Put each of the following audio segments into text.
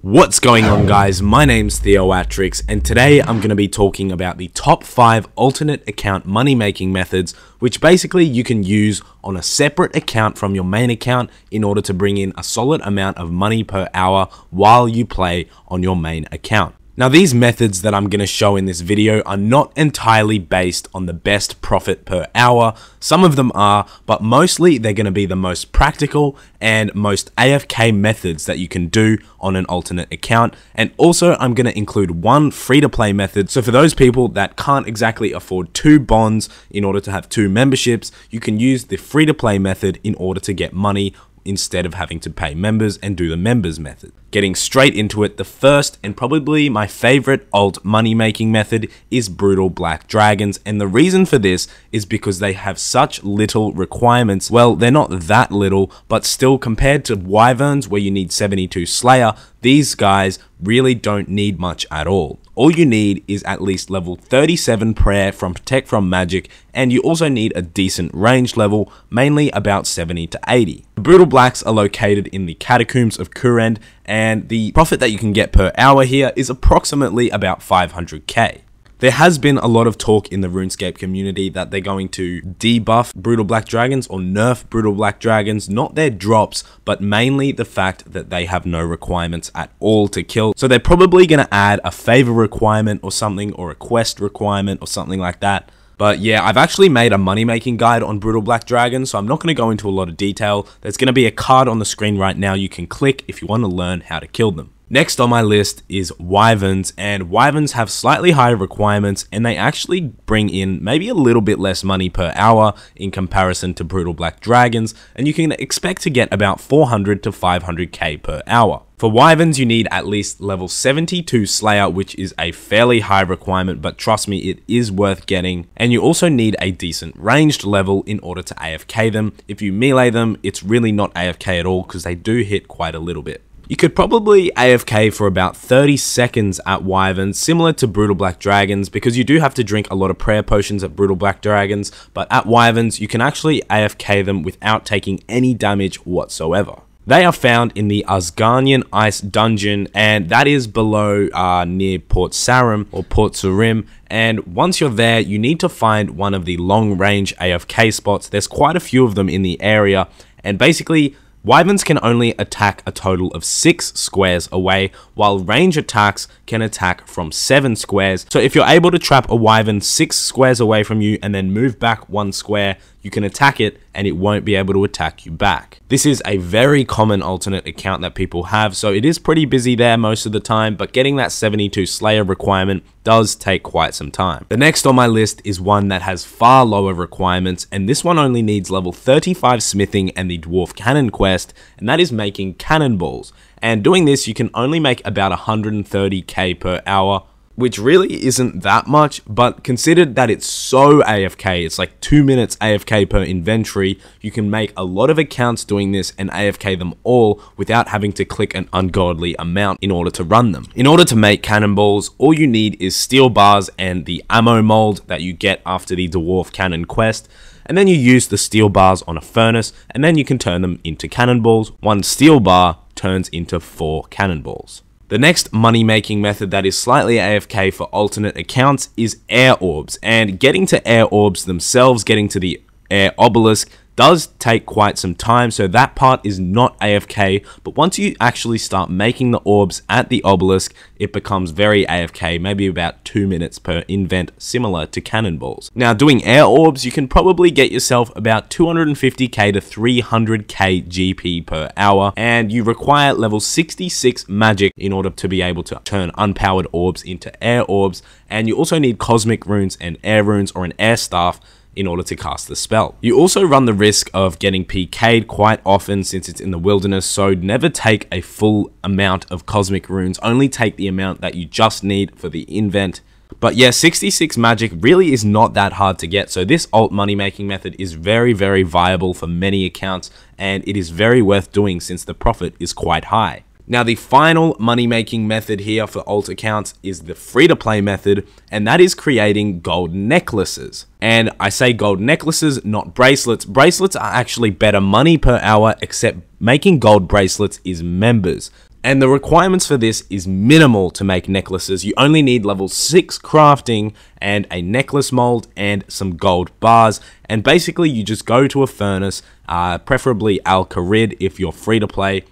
What's going on, guys? My name's Theoatrix, and today I'm going to be talking about the top 5 alternate account money making methods, which basically you can use on a separate account from your main account in order to bring in a solid amount of money per hour while you play on your main account. Now, these methods that I'm going to show in this video are not entirely based on the best profit per hour. Some of them are, but mostly they're going to be the most practical and most AFK methods that you can do on an alternate account. And also, I'm going to include one free-to-play method. So for those people that can't exactly afford 2 bonds in order to have 2 memberships, you can use the free-to-play method in order to get money instead of having to pay members and do the members method. Getting straight into it, the first and probably my favorite alt money making method is Brutal Black Dragons, and the reason for this is because they have such little requirements. Well, they're not that little, but still compared to wyverns where you need 72 Slayer, these guys really don't need much at all. All you need is at least level 37 prayer from Protect from Magic, and you also need a decent range level, mainly about 70 to 80. The Brutal Blacks are located in the Catacombs of Kurend, and the profit that you can get per hour here is approximately about 500k. There has been a lot of talk in the RuneScape community that they're going to debuff Brutal Black Dragons or nerf Brutal Black Dragons, not their drops, but mainly the fact that they have no requirements at all to kill. So they're probably going to add a favor requirement or something, or a quest requirement or something like that. But yeah, I've actually made a money making guide on Brutal Black Dragons, so I'm not going to go into a lot of detail. There's going to be a card on the screen right now you can click if you want to learn how to kill them. Next on my list is wyverns, and wyverns have slightly higher requirements, and they actually bring in maybe a little bit less money per hour in comparison to Brutal Black Dragons, and you can expect to get about 400 to 500k per hour. For wyverns, you need at least level 72 Slayer, which is a fairly high requirement, but trust me, it is worth getting. And you also need a decent ranged level in order to AFK them. If you melee them, it's really not AFK at all because they do hit quite a little bit. You could probably AFK for about 30 seconds at wyverns, similar to Brutal Black Dragons, because you do have to drink a lot of prayer potions at Brutal Black Dragons, but at wyverns, you can actually AFK them without taking any damage whatsoever. They are found in the Asgarnian Ice Dungeon, and that is below near Port Sarim or Port Sarim. And once you're there, you need to find one of the long range AFK spots. There's quite a few of them in the area, and basically wyverns can only attack a total of 6 squares away, while range attacks can attack from 7 squares. So if you're able to trap a wyvern 6 squares away from you and then move back 1 square, you can attack it and it won't be able to attack you back. This is a very common alternate account that people have, so it is pretty busy there most of the time, but getting that 72 Slayer requirement does take quite some time. The next on my list is one that has far lower requirements, and this one only needs level 35 smithing and the dwarf cannon quest, and that is making cannonballs. And doing this, you can only make about 130k per hour, which really isn't that much, but considered that it's so AFK, it's like 2 minutes AFK per inventory, you can make a lot of accounts doing this and AFK them all without having to click an ungodly amount in order to run them. In order to make cannonballs, all you need is steel bars and the ammo mold that you get after the dwarf cannon quest, and then you use the steel bars on a furnace, and then you can turn them into cannonballs. 1 steel bar turns into 4 cannonballs. The next money making method that is slightly AFK for alternate accounts is air orbs, and getting to air orbs themselves, getting to the air obelisk, does take quite some time, so that part is not AFK, but once you actually start making the orbs at the obelisk, it becomes very AFK, maybe about 2 minutes per invent, similar to cannonballs. Now, doing air orbs, you can probably get yourself about 250k to 300k GP per hour, and you require level 66 magic in order to be able to turn unpowered orbs into air orbs, and you also need cosmic runes and air runes or an air staff in order to cast the spell. You also run the risk of getting PK'd quite often since it's in the wilderness, so never take a full amount of cosmic runes, only take the amount that you just need for the invent. But yeah, 66 magic really is not that hard to get, so this alt money making method is very, very viable for many accounts, and it is very worth doing since the profit is quite high. Now, the final money-making method here for alt accounts is the free-to-play method, and that is creating gold necklaces. And I say gold necklaces, not bracelets. Bracelets are actually better money per hour, except making gold bracelets is members. And the requirements for this is minimal to make necklaces. You only need level 6 crafting and a necklace mold and some gold bars. And basically you just go to a furnace, preferably Al-Kharid if you're free to play,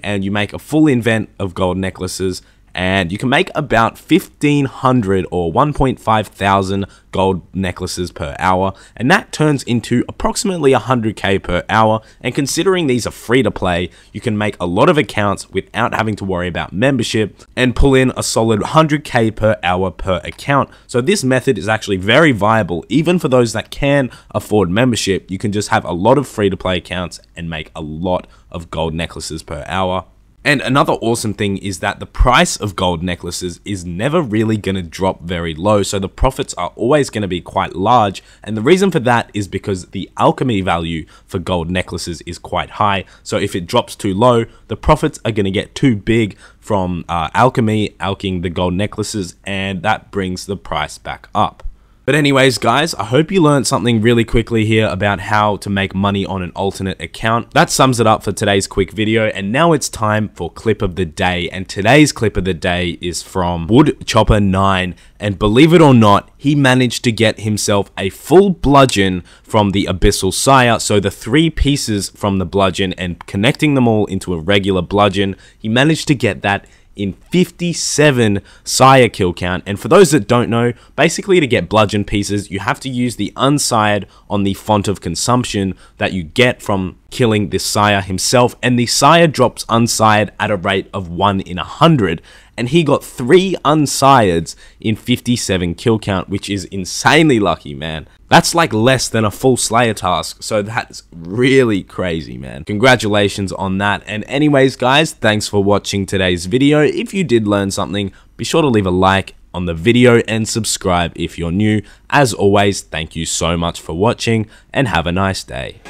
and you make a full invent of gold necklaces. And you can make about 1,500 or 1,500 gold necklaces per hour, and that turns into approximately 100k per hour. And considering these are free to play, you can make a lot of accounts without having to worry about membership and pull in a solid 100k per hour per account. So this method is actually very viable even for those that can afford membership. You can just have a lot of free to play accounts and make a lot of gold necklaces per hour. And another awesome thing is that the price of gold necklaces is never really going to drop very low, so the profits are always going to be quite large. And the reason for that is because the alchemy value for gold necklaces is quite high, so if it drops too low, the profits are going to get too big from alching the gold necklaces, and that brings the price back up. But anyways guys, I hope you learned something really quickly here about how to make money on an alternate account. That sums it up for today's quick video, and now it's time for clip of the day. And today's clip of the day is from Woodchopper9, and believe it or not, he managed to get himself a full bludgeon from the Abyssal Sire. So the 3 pieces from the bludgeon and connecting them all into a regular bludgeon, he managed to get that in 57 sire kill count. And for those that don't know, basically to get bludgeon pieces, you have to use the unsired on the font of consumption that you get from killing this sire himself, and the sire drops unsired at a rate of 1 in 100, and he got 3 unsireds in 57 kill count, which is insanely lucky, man. That's like less than a full Slayer task, so that's really crazy, man. Congratulations on that. And anyways guys, thanks for watching today's video. If you did learn something, be sure to leave a like on the video and subscribe if you're new. As always, thank you so much for watching, and have a nice day.